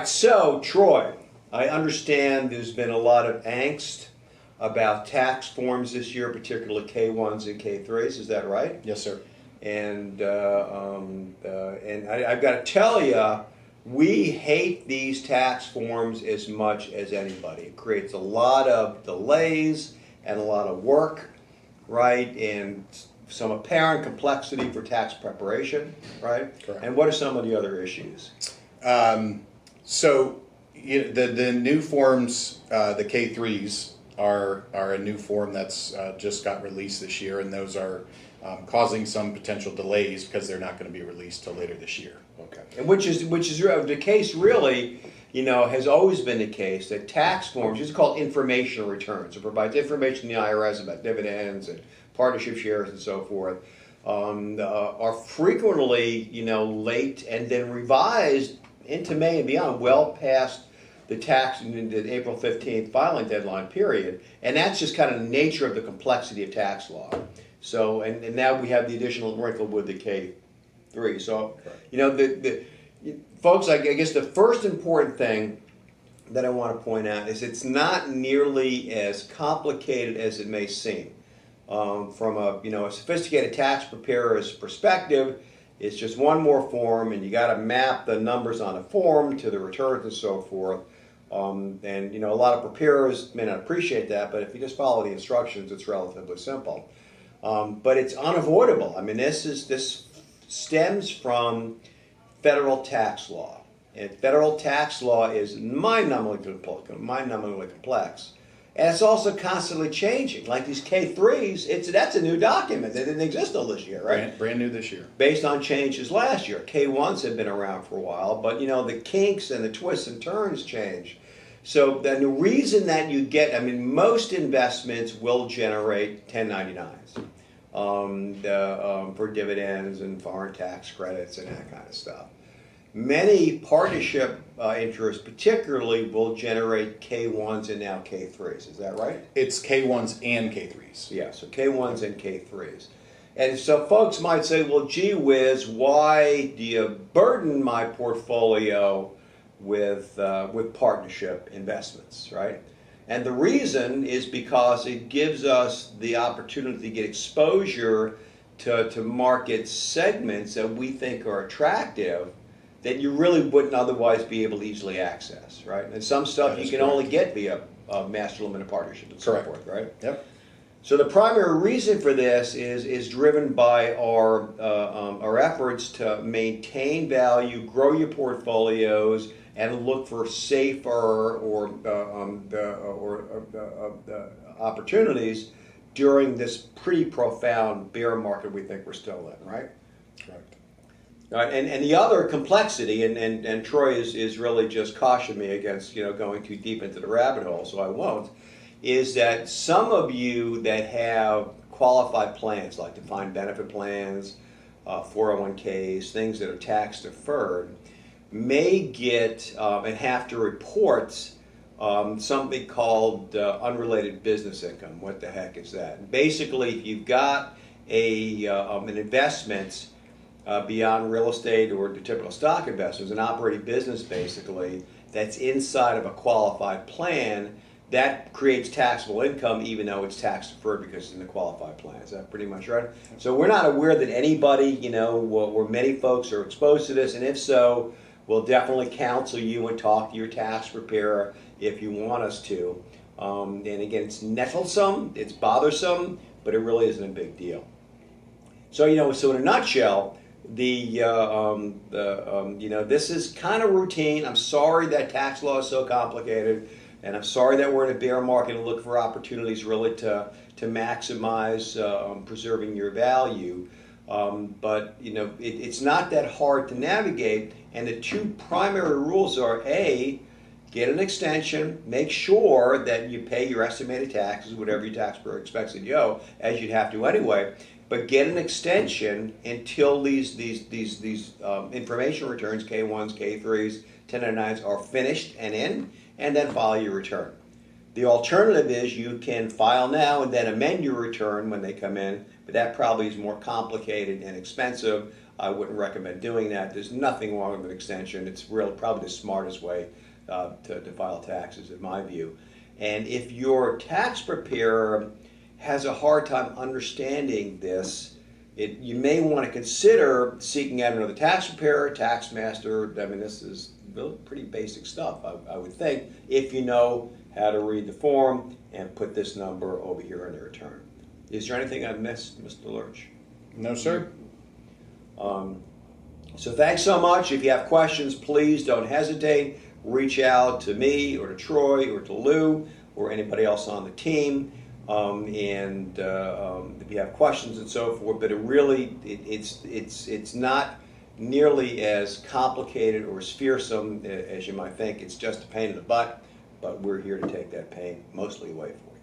so Troy, I understand there's been a lot of angst about tax forms this year, particularly K1s and K3s. Is that right? Yes, sir. And I've got to tell you, we hate these tax forms as much as anybody. It creates a lot of delays and a lot of work, right? And some apparent complexity for tax preparation, right? Correct. And what are some of the other issues? So the new forms, the K3s, are a new form that's just got released this year, and those are causing some potential delays because they're not going to be released till later this year. Okay. And which is the case really, has always been the case that tax forms, it's called information returns. It provides information to the IRS about dividends and partnership shares and so forth, are frequently, late and then revised into May and beyond, well past the April 15th filing deadline period. And that's just kind of the nature of the complexity of tax law. So, and now we have the additional wrinkle with the K3. So, folks, I guess the first important thing that I want to point out is it's not nearly as complicated as it may seem. From a sophisticated tax preparer's perspective, it's just one more form, and you got to map the numbers on a form to the returns and so forth. And a lot of preparers may not appreciate that, but if you just follow the instructions, it's relatively simple. But it's unavoidable. I mean, this stems from federal tax law, and federal tax law is mind-numbingly complex. And it's also constantly changing. Like these K3s, that's a new document that didn't exist till this year, right? Brand new this year. Based on changes last year. K1s have been around for a while, but the kinks and the twists and turns change. So then the reason that you get, most investments will generate 1099s for dividends and foreign tax credits and that kind of stuff. Many partnership interests particularly will generate K1s and now K3s. Is that right? It's K1s and K3s. Yeah, so K1s and K3s. And so folks might say, well, gee whiz, why do you burden my portfolio with partnership investments, right? And the reason is because it gives us the opportunity to get exposure to market segments that we think are attractive that you really wouldn't otherwise be able to easily access, right? And some stuff you can only get via master limited partnership and so forth, right? Yep. So the primary reason for this is driven by our efforts to maintain value, grow your portfolios, and look for safer or opportunities during this pretty profound bear market we think we're still in, right? Correct. And the other complexity, and Troy is really just cautioned me against going too deep into the rabbit hole, so I won't, is that some of you that have qualified plans, like defined benefit plans, 401ks, things that are tax deferred, may get and have to report something called unrelated business income. What the heck is that? Basically, if you've got an investment beyond real estate or the typical stock investments, an operating business basically that's inside of a qualified plan, that creates taxable income even though it's tax deferred because it's in the qualified plan. Is that pretty much right? So we're not aware that anybody, or many folks are exposed to this, and if so, we'll definitely counsel you and talk to your tax preparer if you want us to. And again, it's nettlesome, it's bothersome, but it really isn't a big deal. So, so in a nutshell, this is kind of routine. I'm sorry that tax law is so complicated, and I'm sorry that we're in a bear market and look for opportunities really to maximize preserving your value. But it's not that hard to navigate, and the two primary rules are A, get an extension, make sure that you pay your estimated taxes, whatever your tax preparer expects that you owe, as you'd have to anyway. But get an extension until these information returns, K1s, K3s, 1099s, are finished and in, and then file your return. The alternative is you can file now and then amend your return when they come in, but that probably is more complicated and expensive. I wouldn't recommend doing that. There's nothing wrong with an extension. It's probably the smartest way to file taxes, in my view. And if your tax preparer has a hard time understanding this, you may want to consider seeking out another tax preparer, tax master. I mean, this is really pretty basic stuff, I would think, if you know how to read the form and put this number over here in the return. Is there anything I missed, Mr. Lerche? No, sir. So thanks so much. If you have questions, please don't hesitate. Reach out to me or to Troy or to Lou or anybody else on the team. If you have questions and so forth, but it's not nearly as complicated or as fearsome as you might think. It's just a pain in the butt, but we're here to take that pain mostly away for you.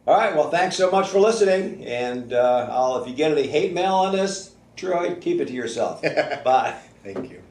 All right, well, thanks so much for listening, and if you get any hate mail on this, Troy, keep it to yourself. Bye. Thank you.